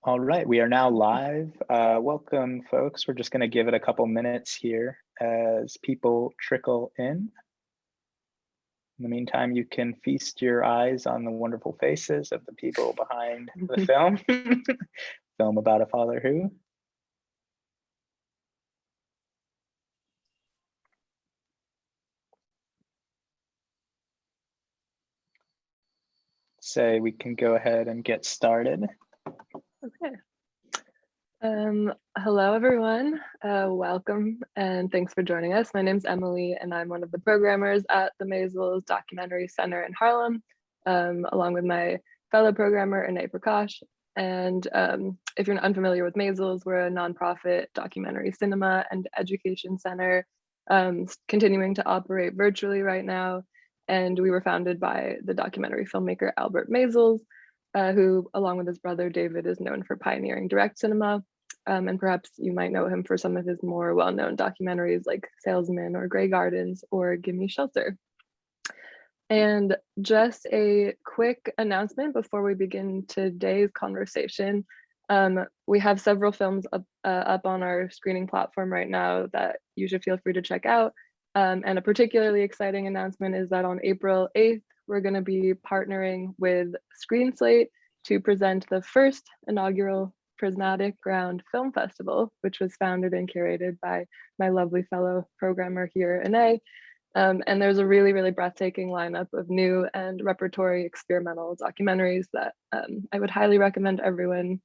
All right, we are now live. Welcome, folks. We're just going to give it a couple minutes here as people trickle in. In the meantime, you can feast your eyes on the wonderful faces of the people behind the film, film about a father who. Say we can go ahead and get started. Okay. Hello, everyone. Welcome and thanks for joining us. My name's Emily, and I'm one of the programmers at the Maysles Documentary Center in Harlem, along with my fellow programmer, Inney Prakash. And if you're unfamiliar with Maysles, we're a nonprofit documentary cinema and education center, continuing to operate virtually right now. And we were founded by the documentary filmmaker Albert Maysles, who, along with his brother David, is known for pioneering direct cinema. And perhaps you might know him for some of his more well-known documentaries like Salesman or Grey Gardens or Gimme Shelter. And just a quick announcement before we begin today's conversation. We have several films up on our screening platform right now that you should feel free to check out. And a particularly exciting announcement is that on April 8th, we're going to be partnering with Screen Slate to present the first inaugural Prismatic Ground Film Festival, which was founded and curated by my lovely fellow programmer here, Inney. And there's a really, really breathtaking lineup of new and repertory experimental documentaries that I would highly recommend everyone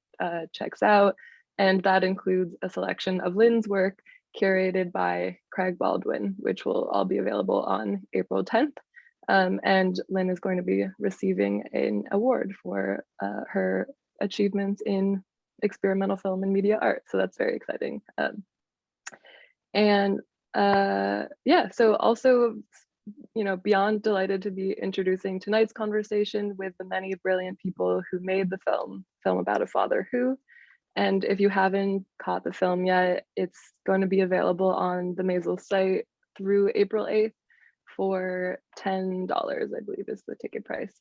checks out. And that includes a selection of Lynne's work curated by Craig Baldwin, which will all be available on April 10th. And Lynne is going to be receiving an award for her achievements in experimental film and media art. So that's very exciting. Yeah, so also, beyond delighted to be introducing tonight's conversation with the many brilliant people who made the film about a father who. And if you haven't caught the film yet, it's going to be available on the Maysles site through April 8th for $10, I believe is the ticket price.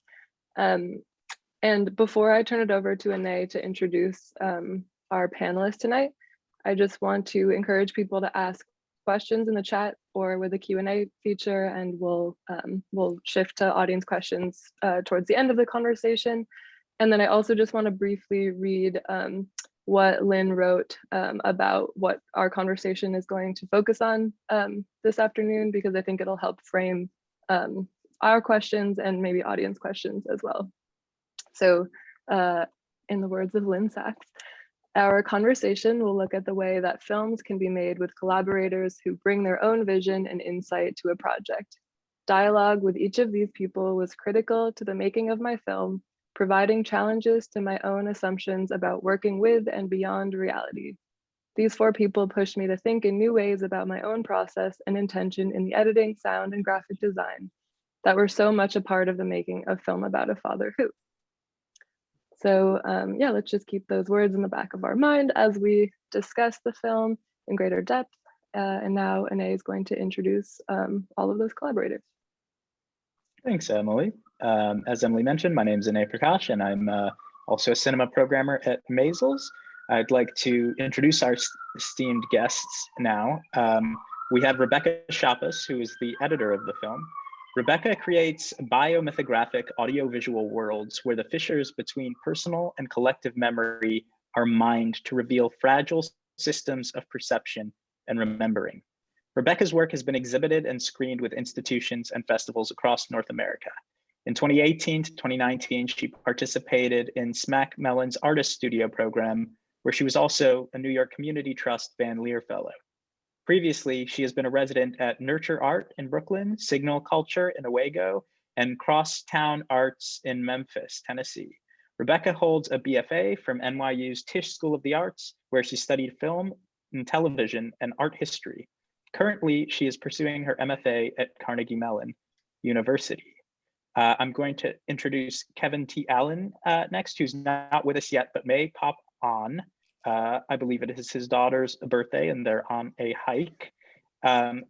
And before I turn it over to Inney to introduce our panelists tonight, I just want to encourage people to ask questions in the chat or with the Q&A feature, and we'll shift to audience questions towards the end of the conversation. And then I also just want to briefly read what Lynne wrote about what our conversation is going to focus on this afternoon, because I think it'll help frame our questions and maybe audience questions as well. So in the words of Lynne Sachs, our conversation will look at the way that films can be made with collaborators who bring their own vision and insight to a project. Dialogue with each of these people was critical to the making of my film, providing challenges to my own assumptions about working with and beyond reality. These four people pushed me to think in new ways about my own process and intention in the editing, sound, and graphic design that were so much a part of the making of Film About a Father Who. So yeah, let's just keep those words in the back of our mind as we discuss the film in greater depth. And now Inney is going to introduce all of those collaborators. Thanks, Emily. As Emily mentioned, my name is Inney Prakash, and I'm also a cinema programmer at Maysles. I'd like to introduce our esteemed guests now. We have Rebecca Shapass, who is the editor of the film. Rebecca creates biomythographic audiovisual worlds where the fissures between personal and collective memory are mined to reveal fragile systems of perception and remembering. Rebecca's work has been exhibited and screened with institutions and festivals across North America. In 2018 to 2019, she participated in Smack Mellon's Artist Studio program, where she was also a New York Community Trust Van Leer Fellow. Previously, she has been a resident at Nurture Art in Brooklyn, Signal Culture in Owego, and Crosstown Arts in Memphis, Tennessee. Rebecca holds a BFA from NYU's Tisch School of the Arts, where she studied film and television and art history. Currently, she is pursuing her MFA at Carnegie Mellon University. I'm going to introduce Kevin T. Allen next, who's not with us yet, but may pop on. I believe it is his daughter's birthday and they're on a hike.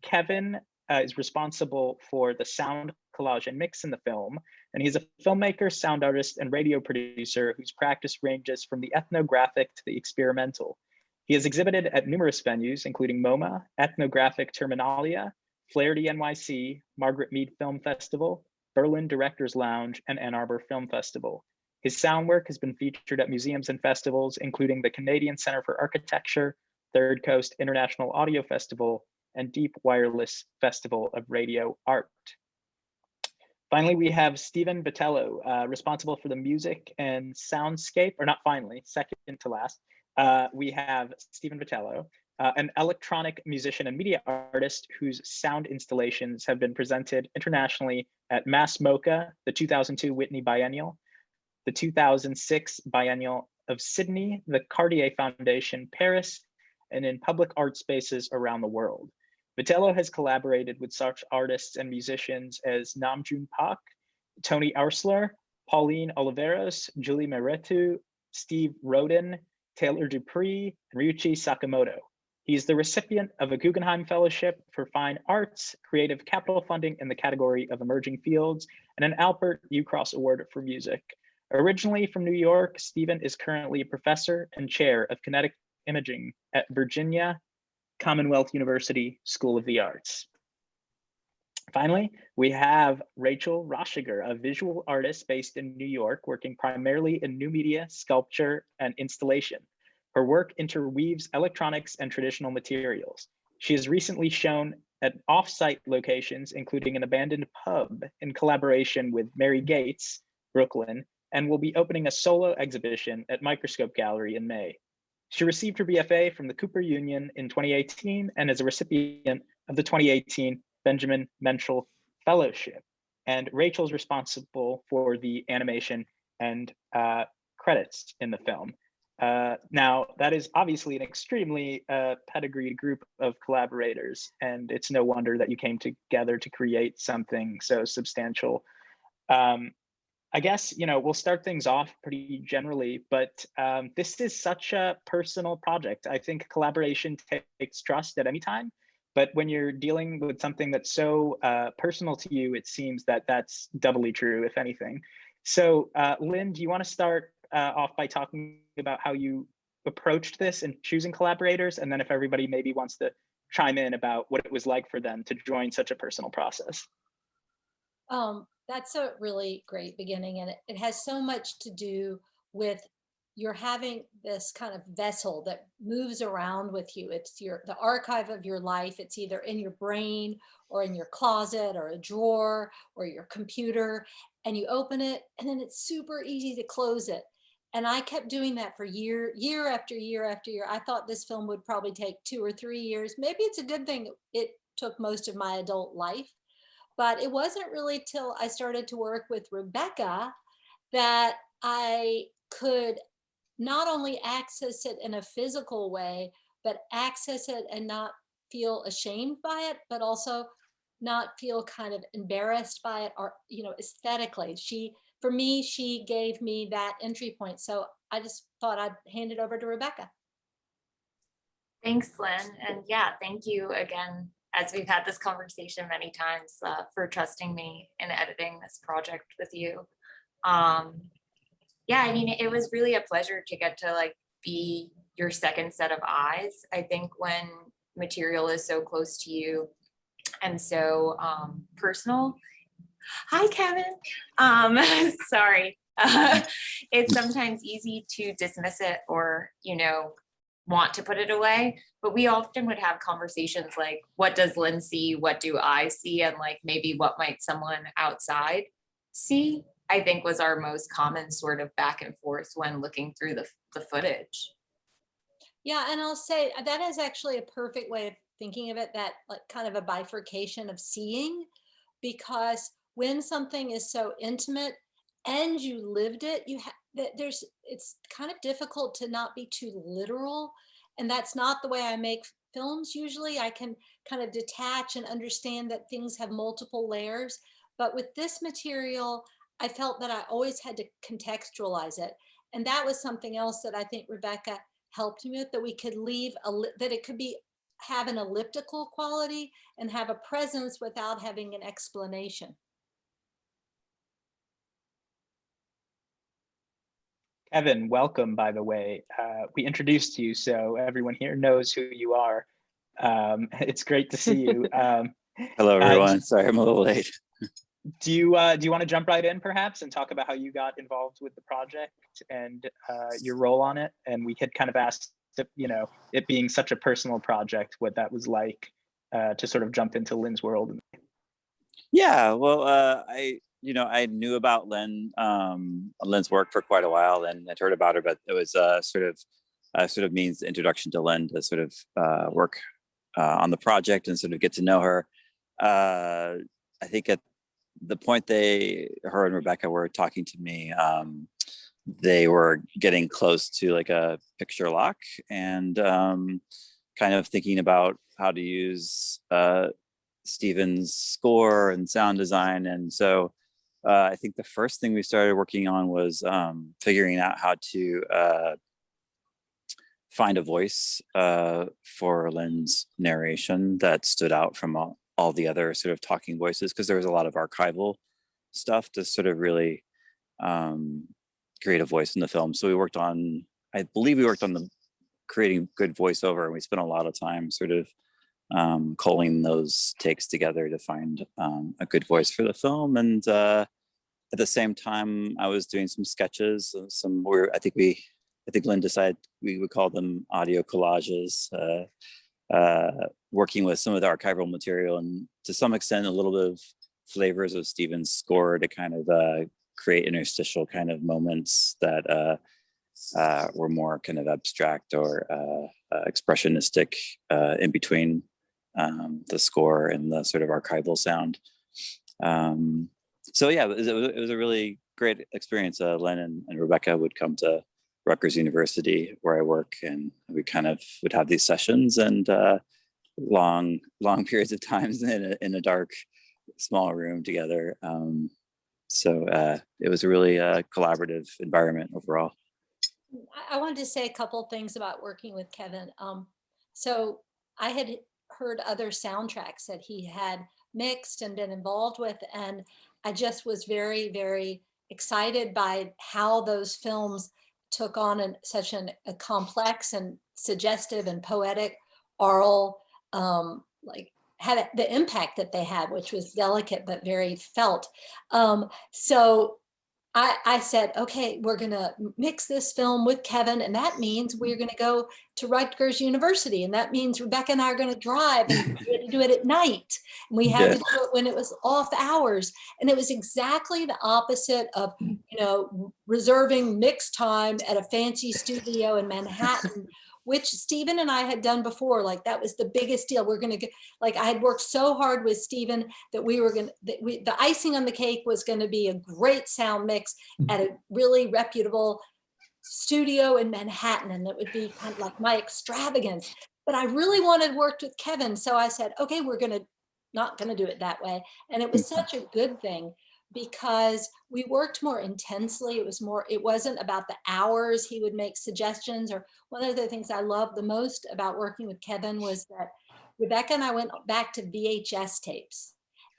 Kevin is responsible for the sound, collage, and mix in the film. and he's a filmmaker, sound artist, and radio producer whose practice ranges from the ethnographic to the experimental. He has exhibited at numerous venues, including MoMA, Ethnographic Terminalia, Flaherty NYC, Margaret Mead Film Festival, Berlin Directors Lounge, and Ann Arbor Film Festival. His sound work has been featured at museums and festivals, including the Canadian Center for Architecture, Third Coast International Audio Festival, and Deep Wireless Festival of Radio Art. Finally, we have Stephen Vitiello, responsible for the music and soundscape, or not finally, second to last. We have Stephen Vitiello, an electronic musician and media artist whose sound installations have been presented internationally at Mass MoCA, the 2002 Whitney Biennial, the 2006 Biennial of Sydney, the Cartier Foundation, Paris, and in public art spaces around the world. Vitiello has collaborated with such artists and musicians as Namjoon Park, Tony Arsler, Pauline Oliveros, Julie Meretu, Steve Roden, Taylor Dupree, and Ryuichi Sakamoto. He's the recipient of a Guggenheim Fellowship for Fine Arts, Creative Capital Funding in the category of Emerging Fields, and an Albert Ucross Award for Music. Originally from New York, Stephen is currently a professor and chair of kinetic imaging at Virginia Commonwealth University School of the Arts. Finally, we have Rachel Rosheger, a visual artist based in New York, working primarily in new media, sculpture, and installation. Her work interweaves electronics and traditional materials. She has recently shown at off-site locations, including an abandoned pub in collaboration with Mary Gates, Brooklyn, and will be opening a solo exhibition at Microscope Gallery in May. She received her BFA from the Cooper Union in 2018 and is a recipient of the 2018 Benjamin Menschel Fellowship. And Rachel's responsible for the animation and credits in the film. Now, that is obviously an extremely pedigreed group of collaborators, and it's no wonder that you came together to create something so substantial. I guess, we'll start things off pretty generally, but this is such a personal project. I think collaboration takes trust at any time, but when you're dealing with something that's so personal to you, it seems that that's doubly true, if anything. So Lynne, do you want to start off by talking about how you approached this and choosing collaborators? And then if everybody maybe wants to chime in about what it was like for them to join such a personal process. That's a really great beginning, and it has so much to do with you're having this kind of vessel that moves around with you. It's the archive of your life. It's either in your brain or in your closet or a drawer or your computer, and you open it and then it's super easy to close it. And I kept doing that for year after year after year. I thought this film would probably take 2 or 3 years. Maybe it's a good thing it took most of my adult life. But it wasn't really till I started to work with Rebecca that I could not only access it in a physical way, but access it and not feel ashamed by it, but also not feel kind of embarrassed by it or, aesthetically. For me, she gave me that entry point. So I just thought I'd hand it over to Rebecca. Thanks, Lynne. And yeah, thank you again, as we've had this conversation many times, for trusting me in editing this project with you. Yeah, I mean, it was really a pleasure to get to be your second set of eyes. I think when material is so close to you and so personal. Hi, Kevin. Sorry. It's sometimes easy to dismiss it or, want to put it away, but we often would have conversations like, what does Lynne see? What do I see? And maybe what might someone outside see? I think was our most common sort of back and forth when looking through the footage. Yeah, and I'll say that is actually a perfect way of thinking of it, that kind of a bifurcation of seeing, because when something is so intimate and you lived it, it's kind of difficult to not be too literal. And that's not the way I make films. Usually I can kind of detach and understand that things have multiple layers. But with this material, I felt that I always had to contextualize it. And that was something else that I think Rebecca helped me with, that we could that it could have an elliptical quality and have a presence without having an explanation. Kevin, welcome, by the way. We introduced you, so everyone here knows who you are. It's great to see you. Hello, everyone. Sorry, I'm a little late. Do you want to jump right in, perhaps, and talk about how you got involved with the project and your role on it? And we had kind of asked, it being such a personal project, what that was like to sort of jump into Lynne's world. Yeah, well, I knew about Lynne's work for quite a while, and I'd heard about her, but it was sort of means the introduction to Lynne to sort of work on the project and sort of get to know her. I think at the point her and Rebecca were talking to me, they were getting close to like a picture lock and kind of thinking about how to use Steven's score and sound design. And so I think the first thing we started working on was figuring out how to find a voice for Lynne's narration that stood out from all the other sort of talking voices, because there was a lot of archival stuff to sort of really create a voice in the film. So I believe we worked on the creating good voiceover, and we spent a lot of time sort of culling those takes together to find a good voice for the film. And at the same time, I was doing some sketches, I think Lynne decided we would call them audio collages, working with some of the archival material and to some extent a little bit of flavors of Steven's score to kind of create interstitial kind of moments that were more kind of abstract or expressionistic in between the score and the sort of archival sound. So yeah, it was a really great experience. Lynne and Rebecca would come to Rutgers University where I work, and we kind of would have these sessions and long periods of times in a dark, small room together. So it was a really collaborative environment overall. I wanted to say a couple things about working with Kevin. So I had heard other soundtracks that he had mixed and been involved with, and I just was very, very excited by how those films took on such a complex and suggestive and poetic oral, had the impact that they had, which was delicate but very felt. So I said, okay, we're gonna mix this film with Kevin, and that means we're gonna go to Rutgers University, and that means Rebecca and I are gonna drive, and we had to do it at night. And we had to do it when it was off hours. And it was exactly the opposite of, reserving mix time at a fancy studio in Manhattan, which Stephen and I had done before. Like, that was the biggest deal. We're gonna get, like, I had worked so hard with Stephen that the icing on the cake was gonna be a great sound mix at a really reputable studio in Manhattan. And it would be kind of like my extravagance. But I really wanted to work with Kevin. So I said, okay, we're not gonna do it that way. And it was such a good thing, because we worked more intensely. It wasn't about the hours. He would make suggestions. Or one of the things I loved the most about working with Kevin was that Rebecca and I went back to VHS tapes.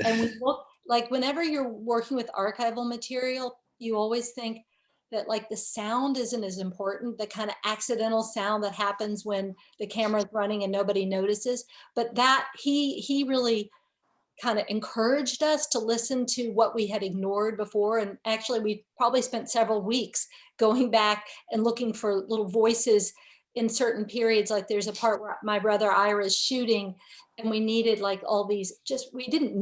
And we looked, like, whenever you're working with archival material, you always think that, like, the sound isn't as important, the kind of accidental sound that happens when the camera's running and nobody notices. But that he really kind of encouraged us to listen to what we had ignored before. And actually, we probably spent several weeks going back and looking for little voices in certain periods. Like, there's a part where my brother Ira is shooting, and we needed like all these, we didn't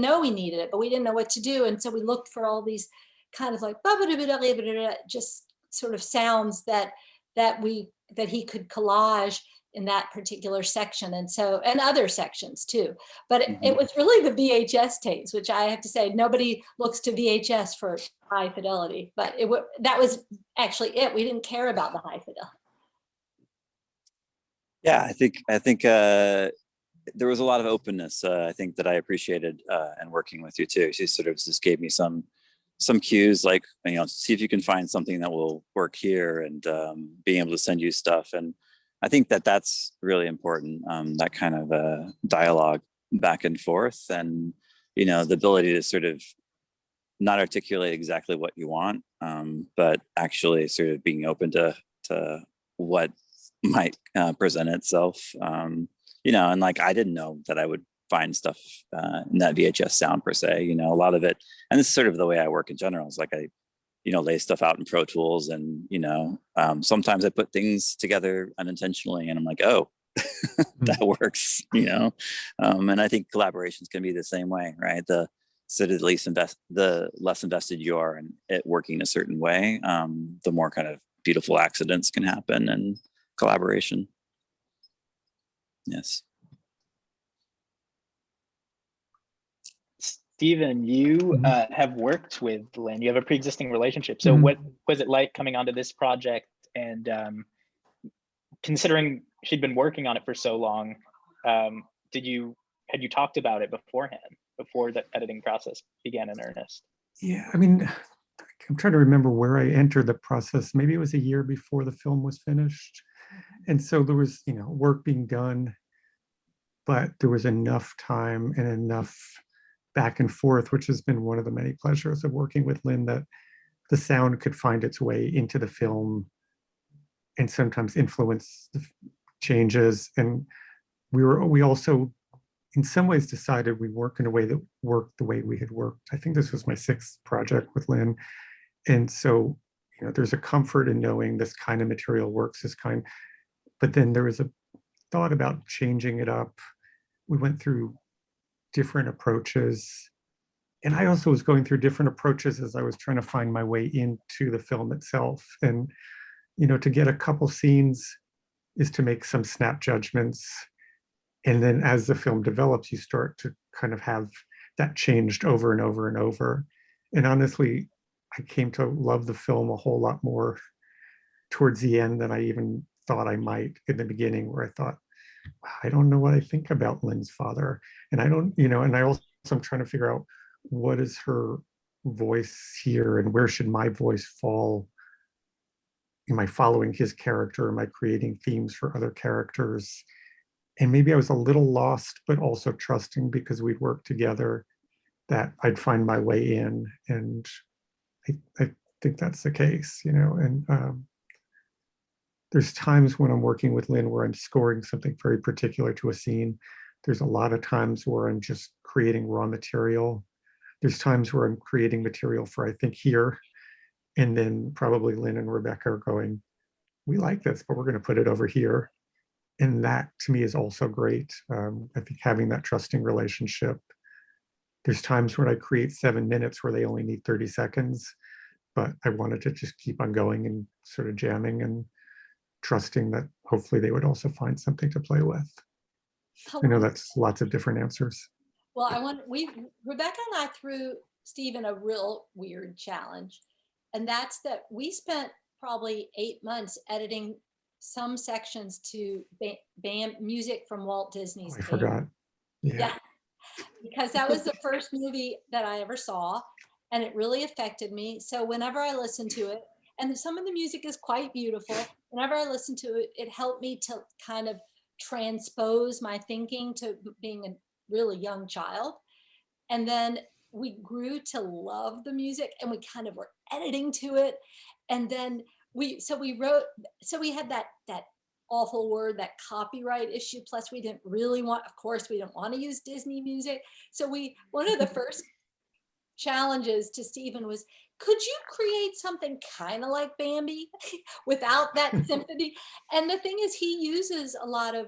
know we needed it, but we didn't know what to do. And so we looked for all these kind of like just sort of sounds that he could collage in that particular section, and other sections too. But it was really the VHS tapes, which I have to say, nobody looks to VHS for high fidelity, but that was actually it. We didn't care about the high fidelity. Yeah, I think there was a lot of openness. I think that I appreciated and working with you too. She sort of just gave me some cues, like, see if you can find something that will work here, and being able to send you stuff. And I think that that's really important, that kind of dialogue back and forth, and the ability to sort of not articulate exactly what you want, but actually sort of being open to what might present itself. You know, and like I didn't know that I would find stuff in that VHS sound per se. You know, a lot of it, and this is sort of the way I work in general. Is like I, you know, lay stuff out in Pro Tools, and you know, sometimes I put things together unintentionally, and I'm like, oh, that works. You know, and I think collaborations can be the same way, right? The less invested you are in it working a certain way, the more kind of beautiful accidents can happen in collaboration. Yes. Stephen, you have worked with Lynne. You have a pre-existing relationship. So what was it like coming onto this project? And considering she'd been working on it for so long, had you talked about it beforehand, before the editing process began in earnest? Yeah, I mean, I'm trying to remember where I entered the process. Maybe it was a year before the film was finished. And so there was, you know, work being done, but there was enough time and enough back and forth, which has been one of the many pleasures of working with Lynne, that the sound could find its way into the film and sometimes influence the changes. And we also, in some ways, decided we work in a way that worked the way we had worked. I think this was my 6th project with Lynne. And so, you know, there's a comfort in knowing this kind of material works, this kind, but then there was a thought about changing it up. We went through different approaches. And I also was going through different approaches as I was trying to find my way into the film itself. And, you know, to get a couple scenes is to make some snap judgments. And then as the film develops, you start to kind of have that changed over and over and over. And honestly, I came to love the film a whole lot more towards the end than I even thought I might in the beginning, where I thought, wow, I don't know what I think about Lynne's father. And I don't, you know, and I also am trying to figure out what is her voice here and where should my voice fall? Am I following his character? Am I creating themes for other characters? And maybe I was a little lost, but also trusting because we'd worked together that I'd find my way in. And I think that's the case, you know, and there's times when I'm working with Lynne where I'm scoring something very particular to a scene. There's a lot of times where I'm just creating raw material. There's times where I'm creating material for, I think, here. And then probably Lynne and Rebecca are going, we like this, but we're going to put it over here. And that to me is also great. I think having that trusting relationship. There's times when I create 7 minutes where they only need 30 seconds, but I wanted to just keep on going and sort of jamming and trusting that hopefully they would also find something to play with. I know that's lots of different answers. Well, Rebecca and I threw Stephen a real weird challenge. And that's that we spent probably 8 months editing some sections to band music from Walt Disney's. I forgot. Yeah. Because that was the first movie that I ever saw, and it really affected me. So whenever I listen to it, and some of the music is quite beautiful, whenever I listen to it, it helped me to kind of transpose my thinking to being a really young child. And then we grew to love the music, and we kind of were editing to it. And then we had that awful word, that copyright issue. Plus we didn't really want, of course, we didn't want to use Disney music. So one of the first challenges to Stephen was, could you create something kind of like Bambi without that symphony? And the thing is, he uses a lot of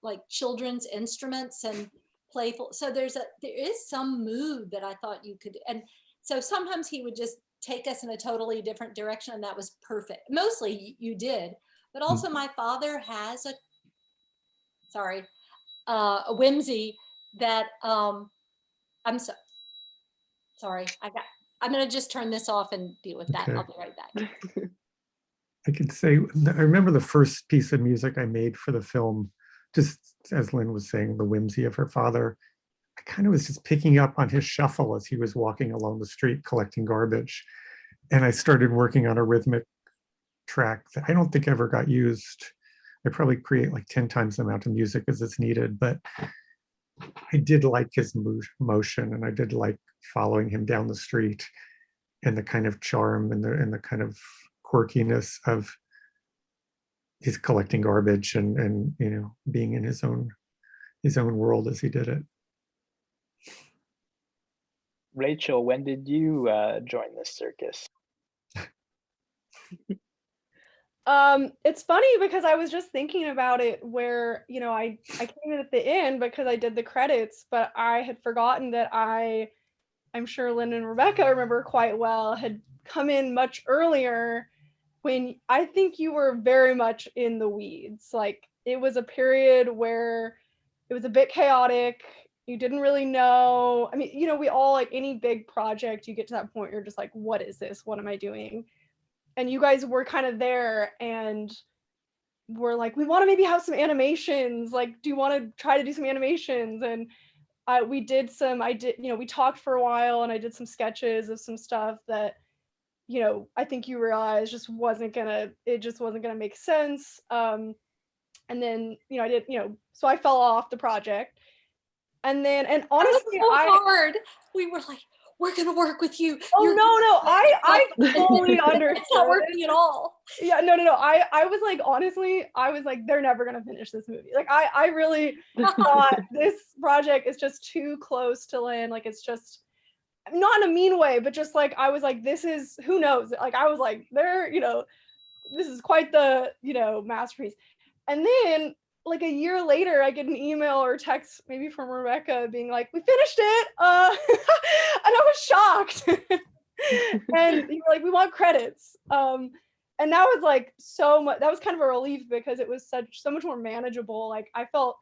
like children's instruments and playful. So there is some mood that I thought you could. And so sometimes he would just take us in a totally different direction, and that was perfect. Mostly you did, but also my father has a whimsy that I'm sorry. I'm going to just turn this off and deal with that. Okay. I'll be right back. I could say, I remember the first piece of music I made for the film, just as Lynne was saying, the whimsy of her father. I kind of was just picking up on his shuffle as he was walking along the street collecting garbage. And I started working on a rhythmic track that I don't think ever got used. I probably create like 10 times the amount of music as is needed, but I did like his motion, and I did like following him down the street. and the kind of charm and the kind of quirkiness of his collecting garbage and you know, being in his own world as he did it. Rachel, when did you join this circus? It's funny because I was just thinking about it where, you know, I came in at the end because I did the credits, but I had forgotten that I'm sure Lynn and Rebecca remember quite well, had come in much earlier when I think you were very much in the weeds. Like, it was a period where it was a bit chaotic. You didn't really know. I mean, you know, we all, like any big project, you get to that point, you're just like, what is this? What am I doing? And you guys were kind of there and were like, we want to maybe have some animations. Like, do you want to try to do some animations? And we did you know, we talked for a while and I did some sketches of some stuff that, you know, I think you realized just wasn't gonna make sense. And then, you know, I did, you know, so I fell off the project. And then, and honestly, so hard. We were like, we're gonna work with you. Oh, no, I fully understood. It's not working at all. Yeah, no. I was like, honestly, I was like, they're never gonna finish this movie. Like, I really thought this project is just too close to Lynne. Like, it's just not in a mean way, but just like, I was like, this is, who knows? Like, I was like, you know, this is quite the, you know, masterpiece. And then like a year later, I get an email or text maybe from Rebecca being like, we finished it. And I was shocked. And you were like, we want credits. And that was like so much, that was kind of a relief because it was so much more manageable. Like, I felt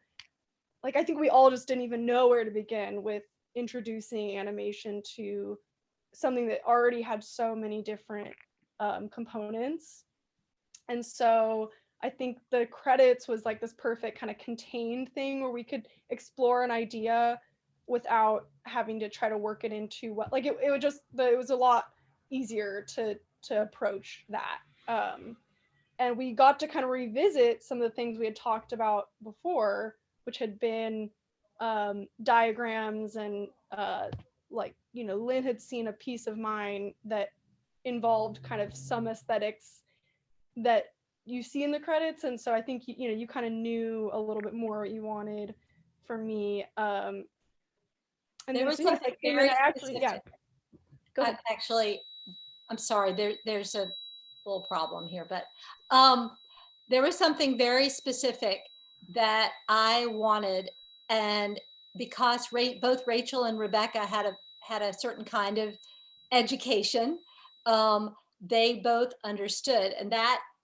like, I think we all just didn't even know where to begin with introducing animation to something that already had so many different components. And so I think the credits was like this perfect kind of contained thing where we could explore an idea without having to try to work it into what, like, it was a lot easier to approach that. And we got to kind of revisit some of the things we had talked about before, which had been diagrams and like, you know, Lynne had seen a piece of mine that involved kind of some aesthetics that you see in the credits. And so I think, you know, you kind of knew a little bit more what you wanted from me. And there was something like, very actually, yeah. Go ahead. Actually, I'm sorry, there's a little problem here, but there was something very specific that I wanted, and because both Rachel and Rebecca had a certain kind of education, they both understood,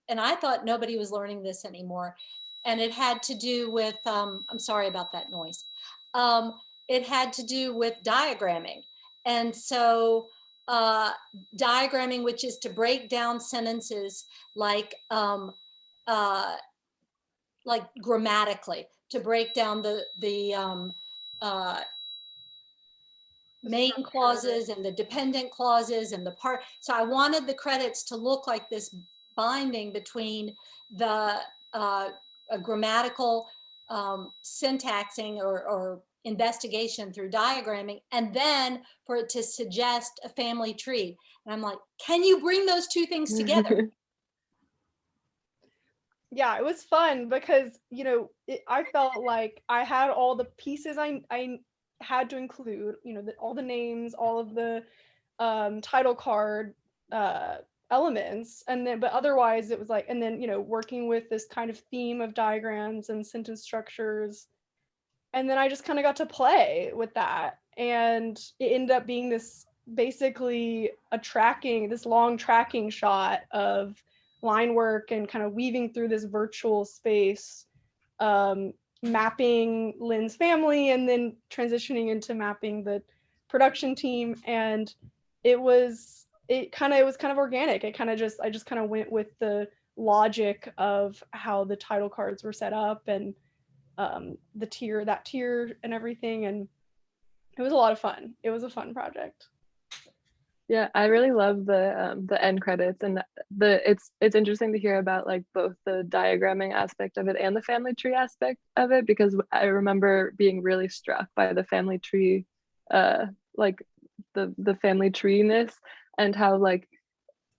and I thought nobody was learning this anymore, and it had to do with I'm sorry about that noise. It had to do with diagramming, and so diagramming, which is to break down sentences like grammatically, to break down the main clauses and the dependent clauses and the part. So I wanted the credits to look like this binding between the grammatical syntaxing or investigation through diagramming, and then for it to suggest a family tree. And I'm like, can you bring those two things together? Yeah, it was fun because, you know, I felt like I had all the pieces I had to include, you know, all the names, all of the title card elements, and then, but otherwise it was like, and then, you know, working with this kind of theme of diagrams and sentence structures. And then I just kind of got to play with that. And it ended up being this, basically this long tracking shot of line work and kind of weaving through this virtual space, mapping Lynne's family and then transitioning into mapping the production team. And it was kind of organic. I just kind of went with the logic of how the title cards were set up and that tier and everything. And it was a lot of fun. It was a fun project. Yeah, I really love the end credits, and it's interesting to hear about like both the diagramming aspect of it and the family tree aspect of it, because I remember being really struck by the family tree, like the family tree-ness and how like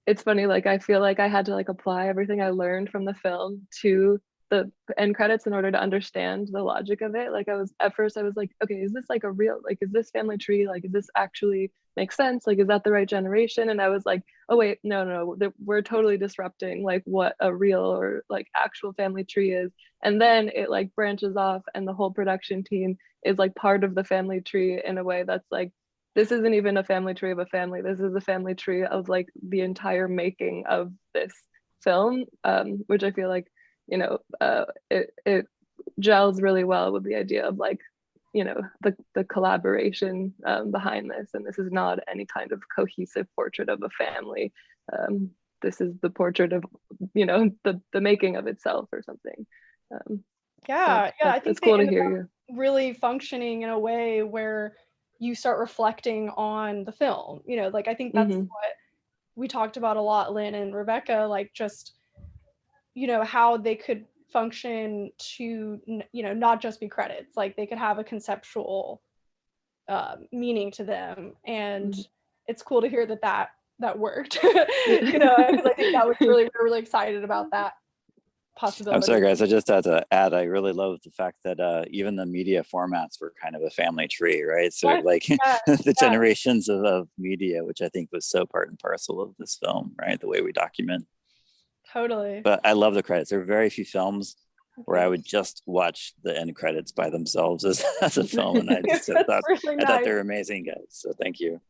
it's funny, like I feel like I had to like apply everything I learned from the film to the end credits in order to understand the logic of it. Like I was at first I was like, okay, is this like a real, like is this family tree, like is this actually make sense, like is that the right generation? And I was like, oh wait, no, we're totally disrupting like what a real or like actual family tree is. And then it like branches off and the whole production team is like part of the family tree in a way that's like, this isn't even a family tree of a family, this is a family tree of like the entire making of this film, which I feel like, you know, it gels really well with the idea of like, you know, the collaboration behind this. And this is not any kind of cohesive portrait of a family. This is the portrait of, you know, the making of itself or something. Yeah, I think it's cool they to ended hear up you. really functioning in a way where you start reflecting on the film. You know, like I think that's what we talked about a lot, Lynn and Rebecca, like just, you know, how they could function to, you know, not just be credits, like they could have a conceptual meaning to them. And it's cool to hear that worked. You know, because I think that was we were really excited about that possibility. I'm sorry, guys. I just had to add, I really love the fact that even the media formats were kind of a family tree, right? Sort of like the generations of media, which I think was so part and parcel of this film, right? The way we document. Totally. But I love the credits. There are very few films where I would just watch the end credits by themselves as a film. And I just thought they were amazing, guys. So thank you.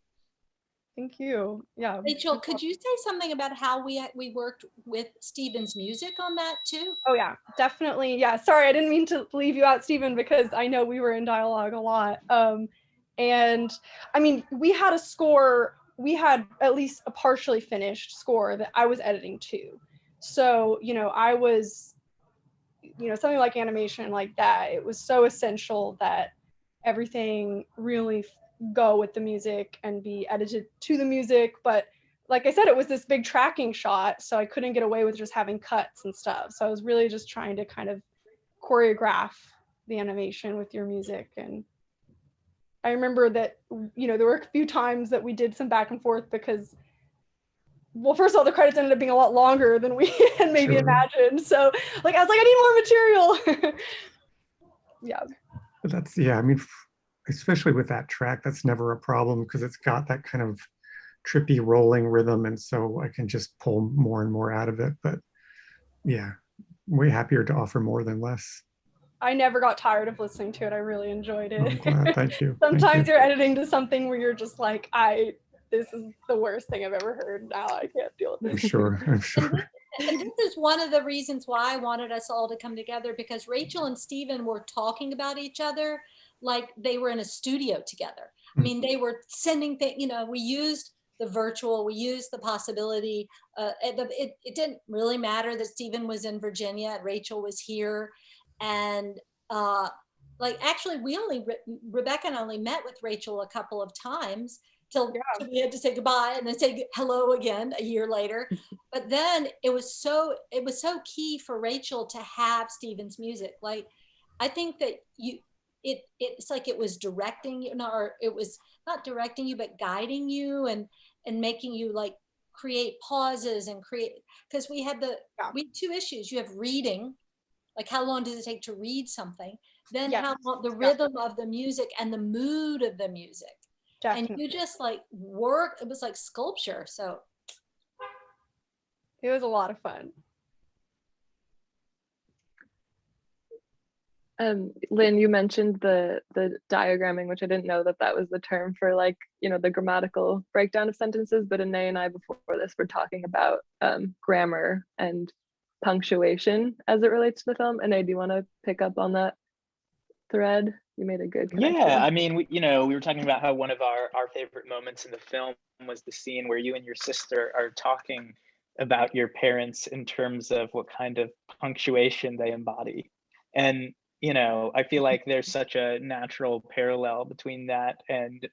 Thank you. Yeah. Rachel, could you say something about how we worked with Stephen's music on that too? Oh yeah, definitely. Yeah, sorry, I didn't mean to leave you out, Stephen, because I know we were in dialogue a lot. And I mean, we had a score, we had at least a partially finished score that I was editing too. So, you know, I was, you know, something like animation like that, it was so essential that everything really go with the music and be edited to the music. But like I said, it was this big tracking shot, so I couldn't get away with just having cuts and stuff. So I was really just trying to kind of choreograph the animation with your music. And I remember that, you know, there were a few times that we did some back and forth because, well, first of all, the credits ended up being a lot longer than we had maybe imagined. So like, I was like, I need more material. Yeah. But that's, yeah, I mean, especially with that track, that's never a problem because it's got that kind of trippy rolling rhythm. And so I can just pull more and more out of it. But yeah, way happier to offer more than less. I never got tired of listening to it. I really enjoyed it. I'm glad. Thank you. Sometimes you're editing to something where you're just like, this is the worst thing I've ever heard. Now I can't deal with this. I'm sure. And this is one of the reasons why I wanted us all to come together, because Rachel and Stephen were talking about each other like they were in a studio together. I mean, they were sending things, you know, we used the virtual, we used the possibility. It didn't really matter that Stephen was in Virginia and Rachel was here. And like, actually, Rebecca and I only met with Rachel a couple of times till we had to say goodbye and then say hello again a year later. But then it was so key for Rachel to have Stephen's music. Like, I think that it's like it was directing you, or it was not directing you, but guiding you and making you like create pauses and create, because we had two issues. You have reading, like how long does it take to read something? Then how long, the rhythm of the music and the mood of the music. Definitely. And you just like work, it was like sculpture. So it was a lot of fun. Lynn, you mentioned the diagramming, which I didn't know that was the term for, like, you know, the grammatical breakdown of sentences, but Inney and I before this were talking about grammar and punctuation as it relates to the film. Inney, do you want to pick up on that thread? You made a good connection. Yeah, I mean, we were talking about how one of our favorite moments in the film was the scene where you and your sister are talking about your parents in terms of what kind of punctuation they embody. And, you know, I feel like there's such a natural parallel between that and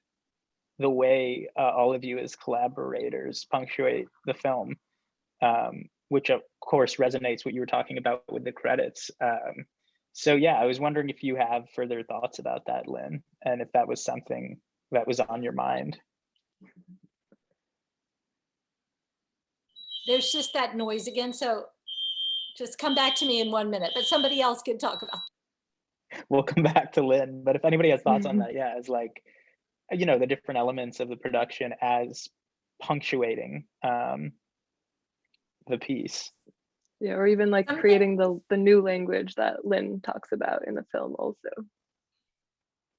the way all of you as collaborators punctuate the film, which of course resonates what you were talking about with the credits. So yeah, I was wondering if you have further thoughts about that, Lynn, and if that was something that was on your mind. there's just that noise again. So just come back to me in 1 minute, but somebody else can talk about. We'll come back to Lynn, but if anybody has thoughts on that, yeah, as like, you know, the different elements of the production as punctuating the piece. Yeah, or even like Something- creating the new language that Lynn talks about in the film also.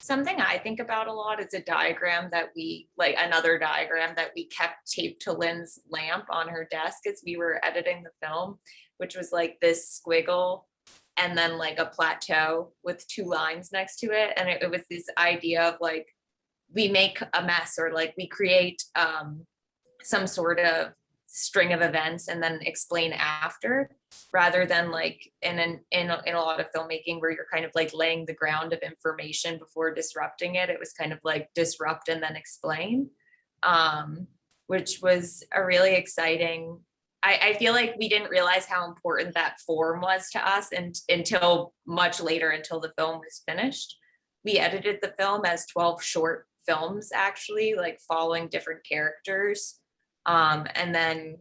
Something I think about a lot is a diagram that another diagram that we kept taped to Lynn's lamp on her desk as we were editing the film, which was like this squiggle and then like a plateau with 2 lines next to it. And it was this idea of like, we make a mess, or like we create some sort of string of events and then explain after, rather than like in a lot of filmmaking where you're kind of like laying the ground of information before disrupting it. It was kind of like disrupt and then explain, which was a really exciting. I feel like we didn't realize how important that form was to us until much later, until the film was finished. We edited the film as 12 short films, actually, like following different characters. And then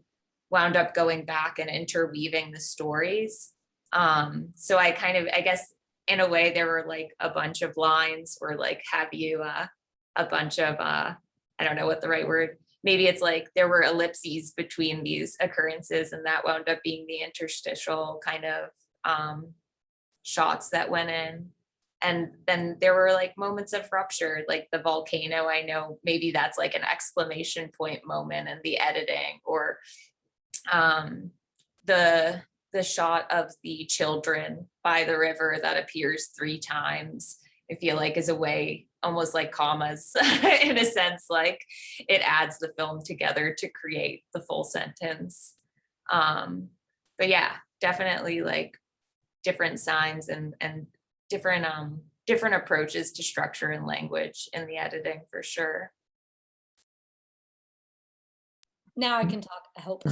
wound up going back and interweaving the stories. So I guess in a way there were like a bunch of lines, or like have you a bunch of, I don't know what the right word, maybe it's like there were ellipses between these occurrences, and that wound up being the interstitial kind of shots that went in. And then there were like moments of rupture, like the volcano. I know maybe that's like an exclamation point moment in the editing, or the shot of the children by the river that appears 3 times. I feel like is a way, almost like commas in a sense, like it adds the film together to create the full sentence. But yeah, definitely like different signs and different approaches to structure and language in the editing, for sure. Now I can talk, I hope.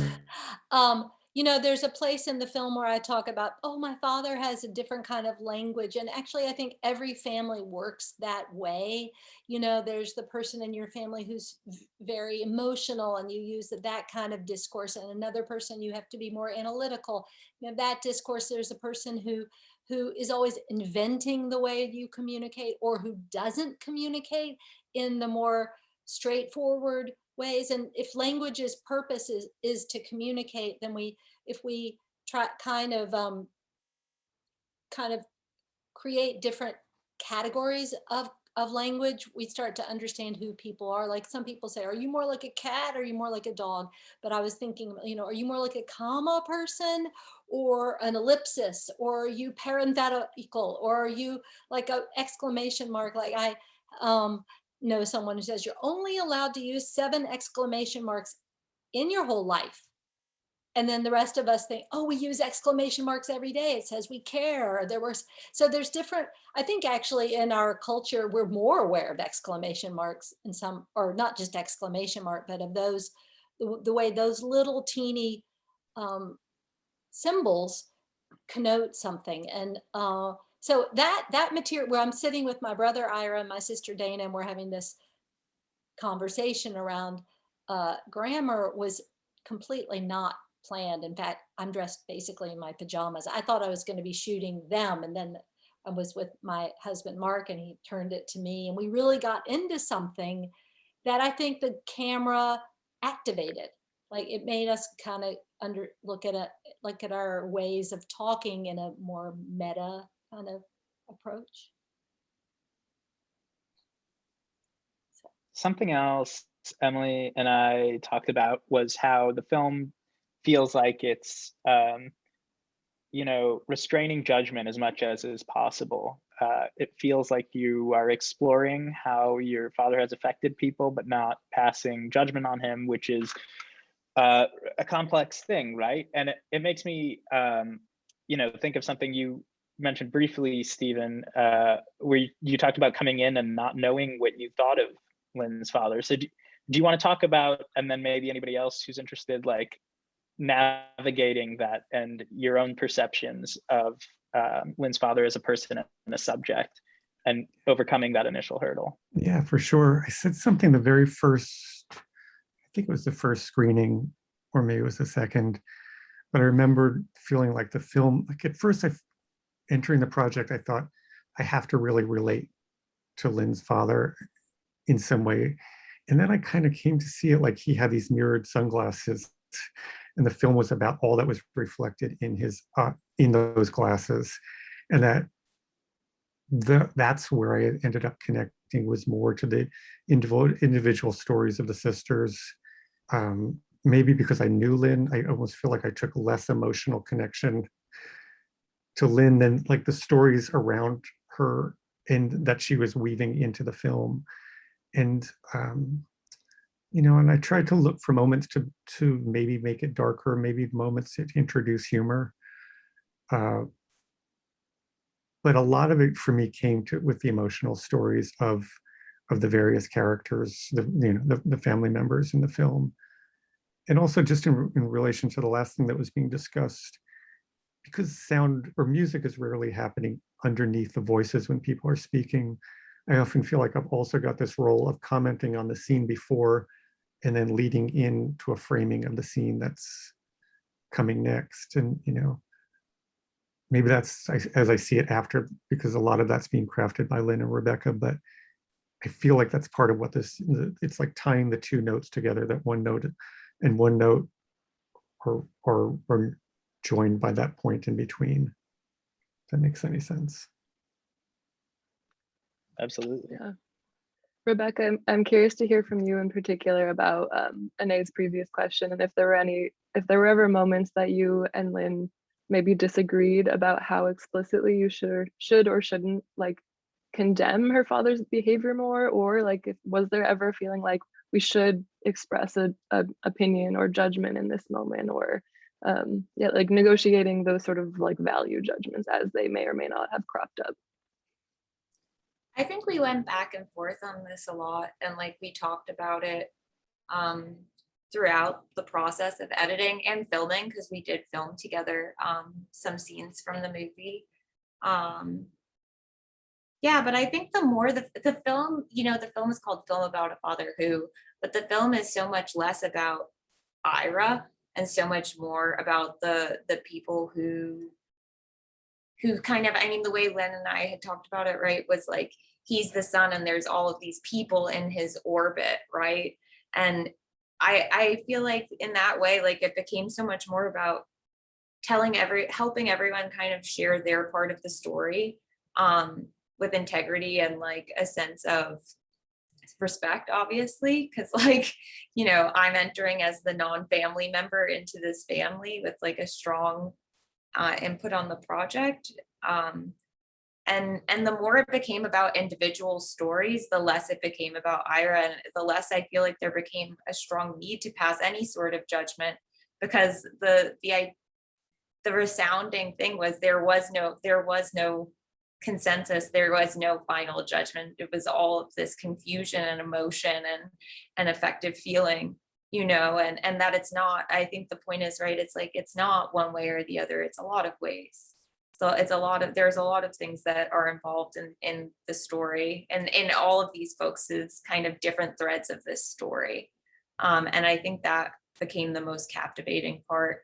You know, there's a place in the film where I talk about, oh, my father has a different kind of language. And actually, I think every family works that way. You know, there's the person in your family who's very emotional, and you use that kind of discourse, and another person you have to be more analytical. You know, that discourse, there's a person who is always inventing the way you communicate, or who doesn't communicate in the more straightforward ways. And if language's purpose is to communicate, then if we try kind of create different categories of language, we start to understand who people are. Like some people say, are you more like a cat, or are you more like a dog? But I was thinking, you know, are you more like a comma person, or an ellipsis, or are you parenthetical, or are you like a exclamation mark? Like I know someone who says you're only allowed to use 7 exclamation marks in your whole life. And then the rest of us think, oh, we use exclamation marks every day. It says we care. So there's different, I think actually in our culture, we're more aware of exclamation marks in some, or not just exclamation mark, but of those, the way those little teeny symbols connote something. And so that material, where I'm sitting with my brother Ira and my sister Dana, and we're having this conversation around grammar, was completely not planned. In fact, I'm dressed basically in my pajamas. I thought I was going to be shooting them, and then I was with my husband Mark, and he turned it to me, and we really got into something that I think the camera activated. Like it made us kind of look at our ways of talking in a more meta kind of approach. Something else Emily and I talked about was how the film feels like it's, you know, restraining judgment as much as is possible. It feels like you are exploring how your father has affected people, but not passing judgment on him, which is a complex thing, right? And it makes me, you know, think of something you mentioned briefly, Stephen, where you talked about coming in and not knowing what you thought of Lynn's father. So do you want to talk about, and then maybe anybody else who's interested, like navigating that and your own perceptions of Lynn's father as a person and a subject, and overcoming that initial hurdle? Yeah, for sure. I said something the very first, I think it was the first screening or maybe it was the second. But I remember feeling like the film, like at first entering the project, I thought I have to really relate to Lynne's father in some way. And then I kind of came to see it like he had these mirrored sunglasses, and the film was about all that was reflected in in those glasses. And that's where I ended up connecting, was more to the individual stories of the sisters. Maybe because I knew Lynne, I almost feel like I took less emotional connection to Lynne than like the stories around her and that she was weaving into the film. And and I tried to look for moments to maybe make it darker, maybe moments to introduce humor. But a lot of it for me came with the emotional stories of the various characters, the family members in the film. And also just in relation to the last thing that was being discussed, because sound or music is rarely happening underneath the voices when people are speaking, I often feel like I've also got this role of commenting on the scene before and then leading into a framing of the scene that's coming next. And, maybe that's as I see it after, because a lot of that's being crafted by Lynne and Rebecca, but I feel like that's part of what it's like tying the two notes together, that one note and one note are joined by that point in between. If that makes any sense. Absolutely. Yeah. Rebecca, I'm curious to hear from you in particular about Inney's previous question, and if there were ever moments that you and Lynne maybe disagreed about how explicitly you should or shouldn't like condemn her father's behavior more, or like was there ever a feeling like we should express a opinion or judgment in this moment, or like negotiating those sort of like value judgments as they may or may not have cropped up? I think we went back and forth on this a lot, and like we talked about it throughout the process of editing and filming, because we did film together some scenes from the movie. Yeah, but I think the more the film, the film is called Film About a Father Who, but the film is so much less about Ira and so much more about the people who kind of, the way Lynne and I had talked about it, right, was like, he's the son and there's all of these people in his orbit, right? And I feel like in that way, like it became so much more about helping everyone kind of share their part of the story with integrity and like a sense of respect, obviously, because like, I'm entering as the non-family member into this family with like a strong input on the project. And the more it became about individual stories, the less it became about Ira, and the less I feel like there became a strong need to pass any sort of judgment, because the resounding thing was there was no consensus, there was no final judgment. It was all of this confusion and emotion and affective feeling, and that it's not, I think the point is, right, it's like it's not one way or the other, it's a lot of ways. So there's a lot of things that are involved in the story and in all of these folks' kind of different threads of this story. And I think that became the most captivating part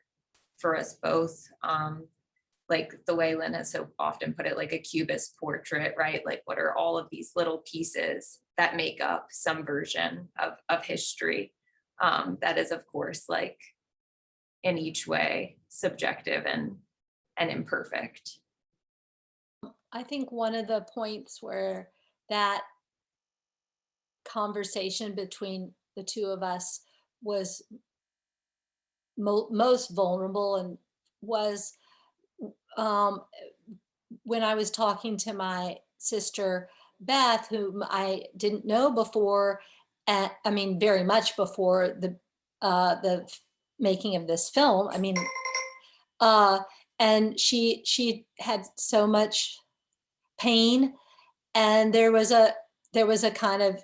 for us both. Like the way Lynne has so often put it, like a cubist portrait, right? Like what are all of these little pieces that make up some version of history that is, of course, like in each way subjective and imperfect. I think one of the points where that conversation between the two of us was most vulnerable and was when I was talking to my sister Beth, whom I didn't know before, very much before the making of this film. And she had so much pain, and there was a kind of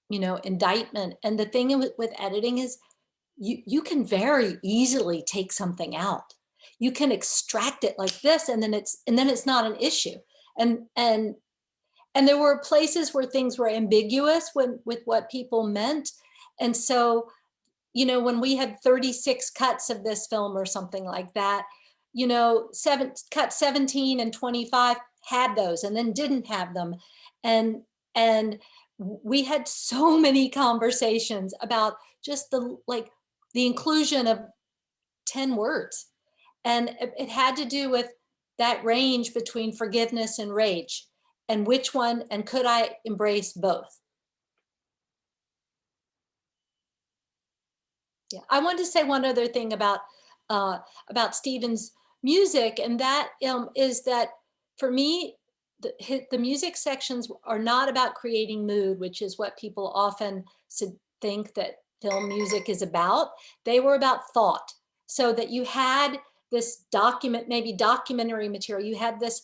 indictment. And the thing with editing is you can very easily take something out. You can extract it like this, and then it's not an issue. And there were places where things were ambiguous with what people meant, and so you know, when we had 36 cuts of this film or something like that, you know, cut 17 and 25 had those and then didn't have them. And we had so many conversations about just the inclusion of 10 words. And it had to do with that range between forgiveness and rage, and which one, and could I embrace both? Yeah, I wanted to say one other thing about Stephen's music, and that is that for me, the music sections are not about creating mood, which is what people often think that film music is about. They were about thought, so that you had this maybe documentary material. You had this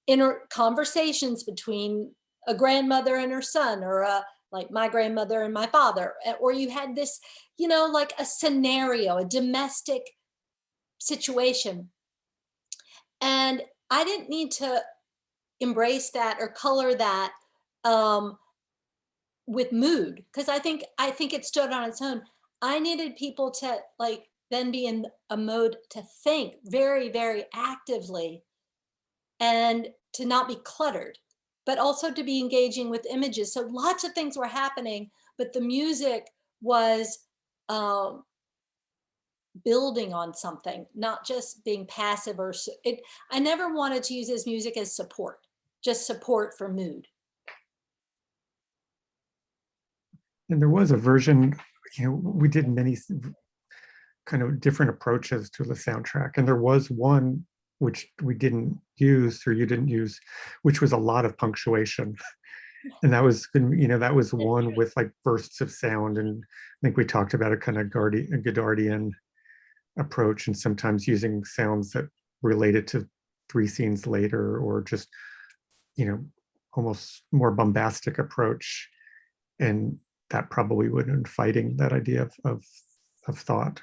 inner conversations between a grandmother and her son, or like my grandmother and my father, or you had this, you know, like a scenario, a domestic situation. And I didn't need to embrace that or color that with mood, because I think it stood on its own. I needed people to then be in a mode to think very, very actively, and to not be cluttered, but also to be engaging with images. So lots of things were happening, but the music was building on something, not just being passive I never wanted to use his music as support, just support for mood. And there was a version, you know, we did many kind of different approaches to the soundtrack. And there was one which we didn't use, or you didn't use, which was a lot of punctuation. And that was, you know, that was one with like bursts of sound. And I think we talked about a kind of Godardian approach, and sometimes using sounds that related to 3 scenes later, or just, you know, almost more bombastic approach. And that probably would have been fighting that idea of thought.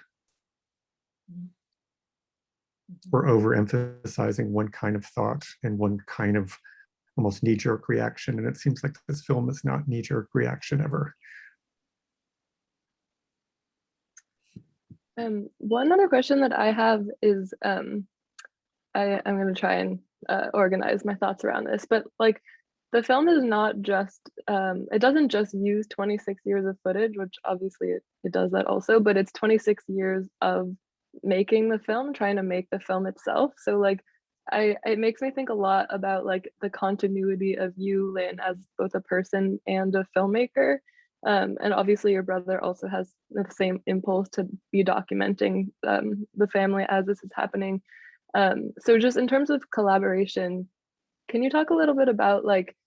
We're overemphasizing one kind of thought and one kind of almost knee-jerk reaction. And it seems like this film is not knee-jerk reaction ever. One other question that I have is, I'm going to try and organize my thoughts around this, but like, the film is not just, it doesn't just use 26 years of footage, which obviously it does that also, but it's 26 years of making the film, trying to make the film itself. So like, it makes me think a lot about like the continuity of you, Lynne, as both a person and a filmmaker. And obviously your brother also has the same impulse to be documenting the family as this is happening. So just in terms of collaboration, can you talk a little bit about, like,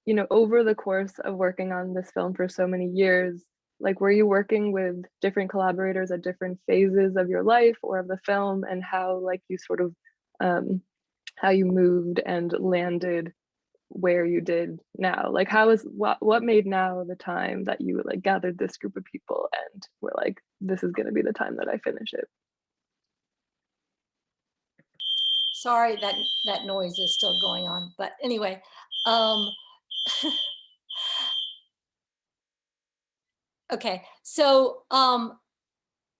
you know, over the course of working on this film for so many years, like, were you working with different collaborators at different phases of your life or of the film, and how, like, you sort of, how you moved and landed where you did now? Like, what made now the time that you like gathered this group of people and were like, this is going to be the time that I finish it? Sorry, that noise is still going on, but anyway, okay, so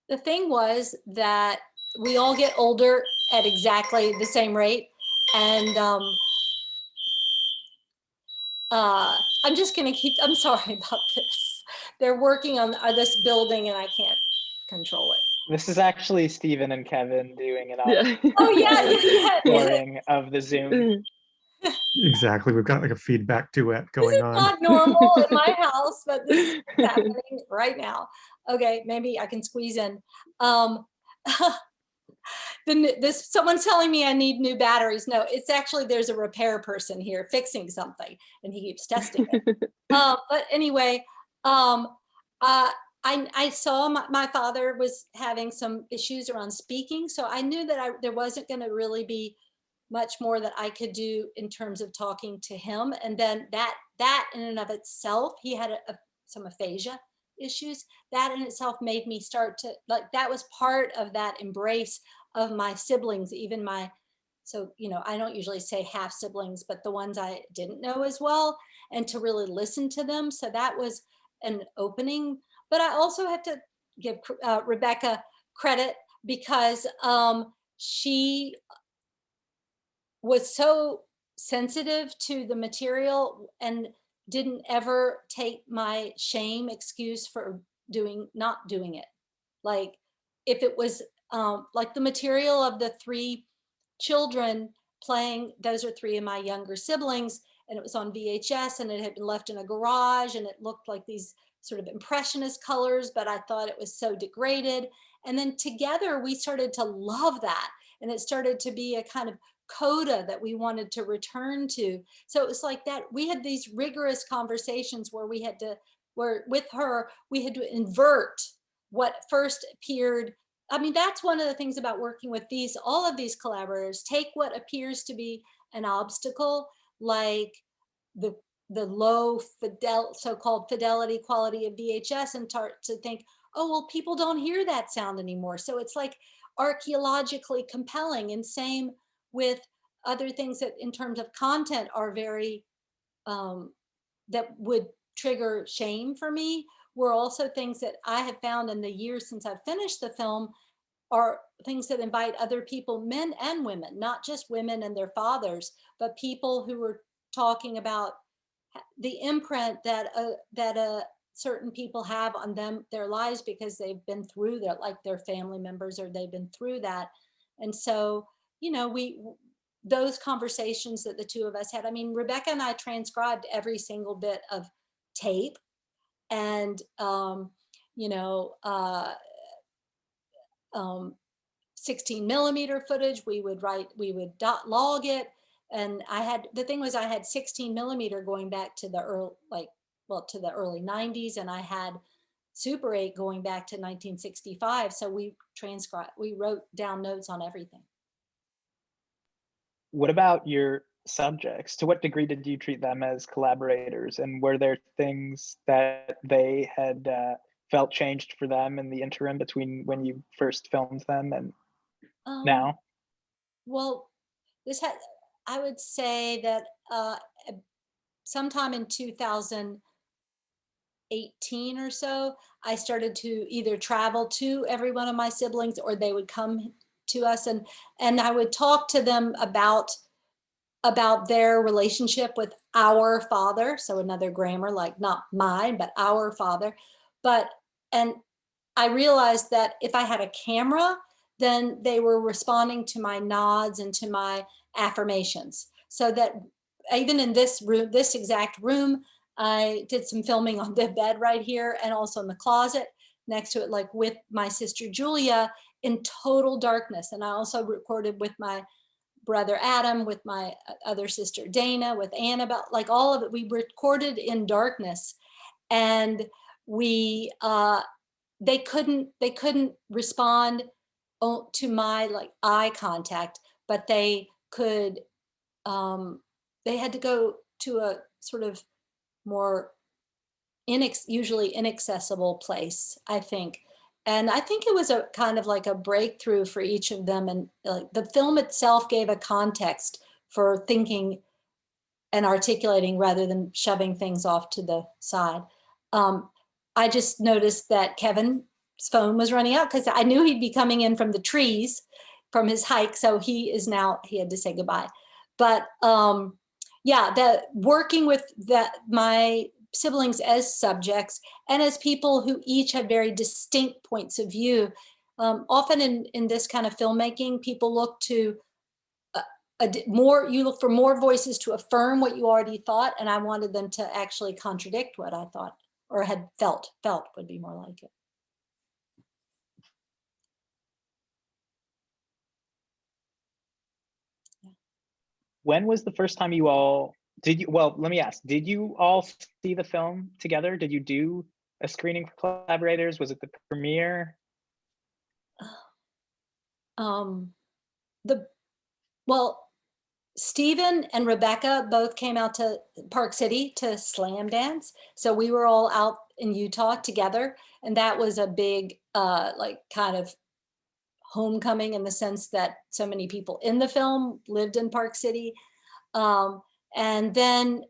the thing was that we all get older at exactly the same rate, and I'm just gonna I'm sorry about this. They're working on this building and I can't control it. This is actually Stephen and Kevin doing it. Yeah. Oh yeah, recording of the Zoom. Exactly. We've got like a feedback duet going this is on. not normal in my house, but this is happening right now. Okay, maybe I can squeeze in. Someone's telling me I need new batteries. No, it's actually, there's a repair person here fixing something and he keeps testing it. But anyway, I saw my father was having some issues around speaking. So I knew that there wasn't going to really be much more that I could do in terms of talking to him. And then that in and of itself, he had some aphasia issues. That in itself made me start to, like, that was part of that embrace of my siblings, even so, you know, I don't usually say half siblings, but the ones I didn't know as well, and to really listen to them. So that was an opening. But I also have to give Rebecca credit because she was so sensitive to the material and didn't ever take my shame excuse for not doing it. Like if it was like the material of the 3 children playing, those are 3 of my younger siblings, and it was on VHS and it had been left in a garage and it looked like these sort of impressionist colors, but I thought it was so degraded. And then together we started to love that. And it started to be a kind of coda that we wanted to return to. So it was like that, we had these rigorous conversations where with her, we had to invert what first appeared. I mean, that's one of the things about working with all of these collaborators, take what appears to be an obstacle, like the low so-called fidelity quality of VHS, and start to think, oh, well, people don't hear that sound anymore. So it's like archaeologically compelling, and same with other things that in terms of content are very, that would trigger shame for me, were also things that I have found in the years since I've finished the film are things that invite other people, men and women, not just women and their fathers, but people who are talking about the imprint that certain people have on their lives because they've been through that, like their family members, or they've been through that. And so, you know, those conversations that the 2 of us had, I mean, Rebecca and I transcribed every single bit of tape, and, you know, 16 millimeter footage, we would log it. And the thing was, I had 16 millimeter going back to the early 90s, and I had Super 8 going back to 1965. So we wrote down notes on everything. What about your subjects? To what degree did you treat them as collaborators? And were there things that they had felt changed for them in the interim between when you first filmed them and now? Well, I would say that sometime in 2018 or so, I started to either travel to every one of my siblings, or they would come to us, and I would talk to them about their relationship with our father. So another grammar, like not mine, but our father. And I realized that if I had a camera, then they were responding to my nods and to my affirmations. So that even in this room, this exact room, I did some filming on the bed right here, and also in the closet next to it, like with my sister Julia, in total darkness. And I also recorded with my brother Adam, with my other sister Dana, with Annabelle, like all of it, we recorded in darkness. And they couldn't respond to my like eye contact, but they could, they had to go to a sort of more usually inaccessible place, I think. And I think it was a kind of like a breakthrough for each of them. And the film itself gave a context for thinking and articulating rather than shoving things off to the side. I just noticed that Kevin's phone was running out because I knew he'd be coming in from the trees from his hike. So he had to say goodbye. But yeah, working with my siblings as subjects and as people who each had very distinct points of view. Often in this kind of filmmaking, people look to you look for more voices to affirm what you already thought, and I wanted them to actually contradict what I thought or had felt would be more like it. When was the first time you all let me ask, did you all see the film together? Did you do a screening for collaborators? Was it the premiere? Stephen and Rebecca both came out to Park City to slam dance. So we were all out in Utah together. And that was a big, like kind of homecoming in the sense that so many people in the film lived in Park City. And then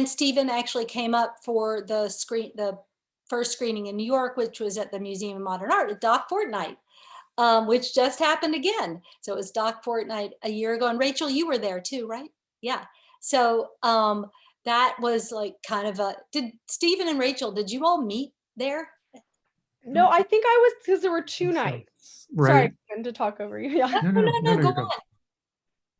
Stephen actually came up for the first screening in New York, which was at the Museum of Modern Art, at Doc Fortnight, which just happened again. So it was Doc Fortnight a year ago. And Rachel, you were there too, right? Yeah. So that was like kind of a, did Stephen and Rachel, did you all meet there? No, I think I was, because there were two nights. Right. Sorry to talk over you. Yeah. No, go you're good. on.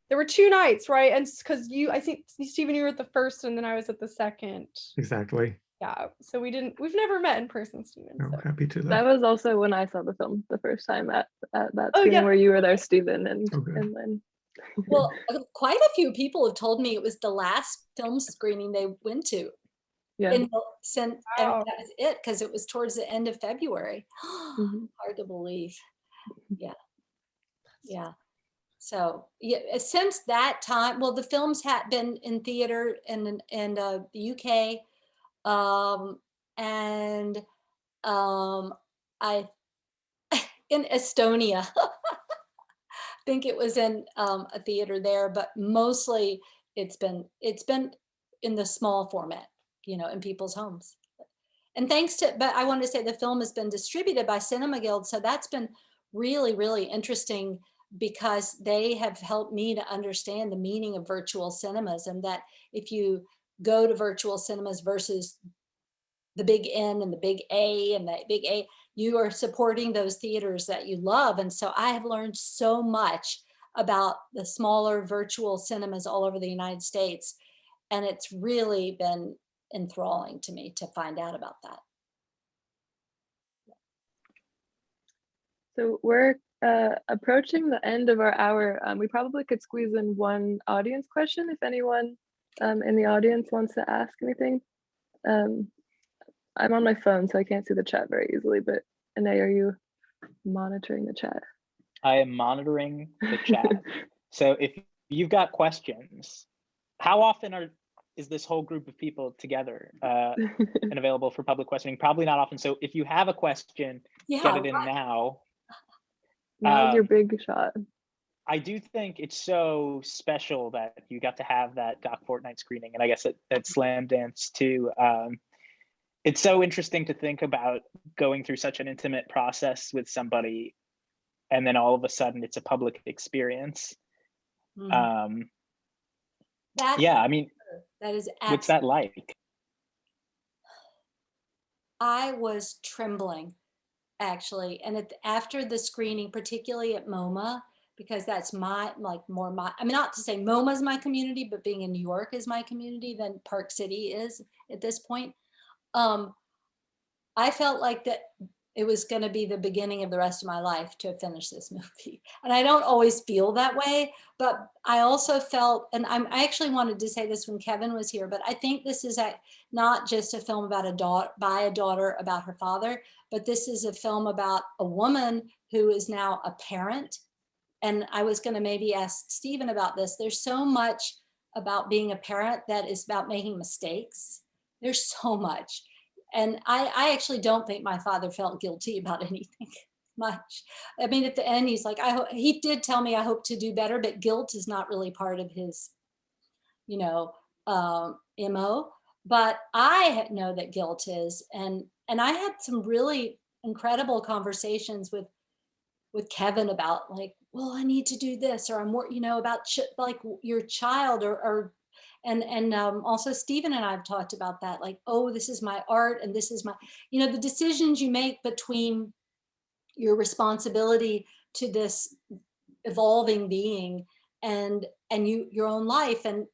There were two nights, right? And because I think Stephen, you were at the first, and then I was at the second. Exactly. Yeah. So we've never met in person, Stephen. Oh, So. happy to That was also when I saw the film the first time at that Oh, screening yeah. where you were there, Stephen, and good. and Lynn. Well, quite a few people have told me it was the last film screening they went to. Yeah. And Wow. that was it, because it was towards the end of February. Mhm. Hard to believe. Yeah. Yeah. So yeah, since that time, well, the films had been in theater in the UK, and I in Estonia. I think it was in a theater there, but mostly it's been in the small format, in people's homes. And but I want to say the film has been distributed by Cinema Guild, so that's been really, really interesting, because they have helped me to understand the meaning of virtual cinemas, and that if you go to virtual cinemas versus the big N and the big A and the big A, you are supporting those theaters that you love. And so I have learned so much about the smaller virtual cinemas all over the United States. And it's really been enthralling to me to find out about that. So we're approaching the end of our hour. We probably could squeeze in one audience question if anyone in the audience wants to ask anything. I'm on my phone, so I can't see the chat very easily, but Inney, are you monitoring the chat? I am monitoring the chat. So if you've got questions, how often is this whole group of people together and available for public questioning? Probably not often. So if you have a question, get it in now. Now's your big shot. I do think it's so special that you got to have that Doc Fortnight screening, and I guess at Slam Dance too. It's so interesting to think about going through such an intimate process with somebody, and then all of a sudden it's a public experience. Mm. Yeah, I mean, that is what's that like? I was trembling, actually, and after the screening, particularly at MoMA, because that's I mean, not to say MoMA is my community, but being in New York is my community than Park City is at this point. I felt like that it was going to be the beginning of the rest of my life to finish this movie. And I don't always feel that way, but I also felt, and I actually wanted to say this when Kevin was here, but I think this is not just a film about by a daughter about her father, but this is a film about a woman who is now a parent. And I was going to maybe ask Stephen about this. There's so much about being a parent that is about making mistakes. There's so much. And I actually don't think my father felt guilty about anything much. I mean, at the end, he's like, he did tell me I hope to do better, but guilt is not really part of his, MO. But I know that guilt is, and I had some really incredible conversations with Kevin about like, well, I need to do this, or I'm more, about like your child, and also Stephen and I have talked about that, like, oh, this is my art, and this is my, the decisions you make between your responsibility to this evolving being and your own life, and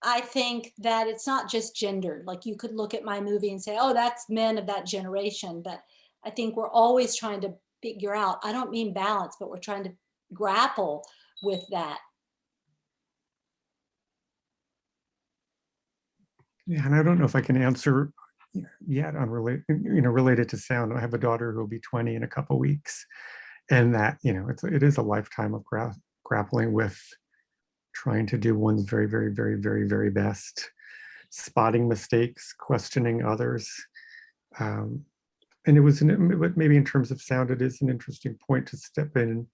I think that it's not just gendered. Like, you could look at my movie and say, oh, that's men of that generation, but I think we're always trying to figure out, I don't mean balance, but we're trying to grapple with that. Yeah, and I don't know if I can answer yet related to sound. I have a daughter who will be 20 in a couple of weeks, and that it is a lifetime of grappling with trying to do one's very, very, very, very, very best, spotting mistakes, questioning others. And it was maybe in terms of sound, it is an interesting point to step in and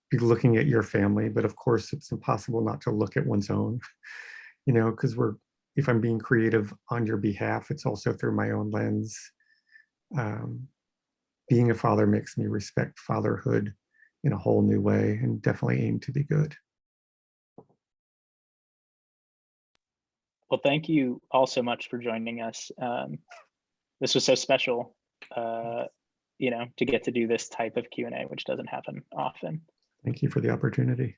be looking at your family, but of course it's impossible not to look at one's own, because we're if I'm being creative on your behalf, it's also through my own lens. Being a father makes me respect fatherhood in a whole new way, and definitely aim to be good. Well, thank you all so much for joining us. This was so special, to get to do this type of Q&A, which doesn't happen often. Thank you for the opportunity.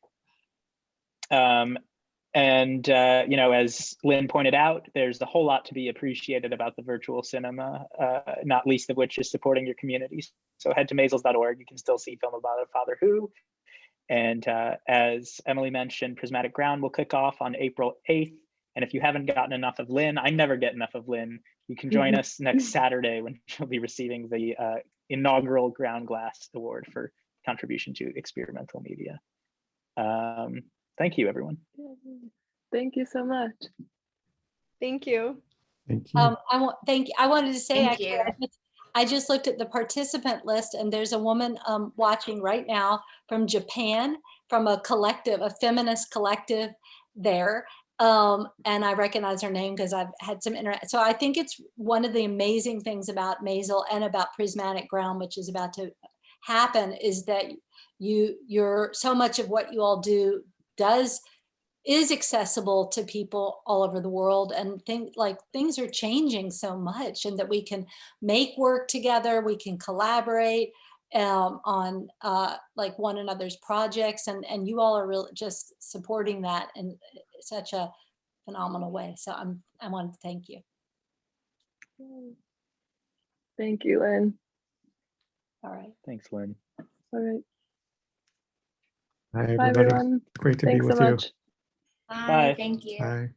As Lynn pointed out, there's a whole lot to be appreciated about the virtual cinema, not least of which is supporting your communities. So head to Maysles.org. You can still see Film About a Father Who. And as Emily mentioned, Prismatic Ground will kick off on April 8th. And if you haven't gotten enough of Lynn, I never get enough of Lynn, you can join us next Saturday when she'll be receiving the inaugural Ground Glass Award for contribution to experimental media. Thank you, everyone. Thank you so much. Thank you. Thank you. Thank you. I wanted to say, Thank actually, you. I just looked at the participant list, and there's a woman watching right now from Japan, from a collective, a feminist collective there. And I recognize her name because I've had some interaction. So I think it's one of the amazing things about Maysles and about Prismatic Ground, which is about to happen, is that you're so much of what you all do is accessible to people all over the world, and things are changing so much, and that we can make work together, we can collaborate on one another's projects, and you all are really just supporting that in such a phenomenal way. So I wanted to thank you. Thank you, Lynn. All right. Thanks, Lynn. All right. Hi, Bye, everybody. everyone. Great to Thanks be so with you. much. Bye. Bye. Thank you. Bye.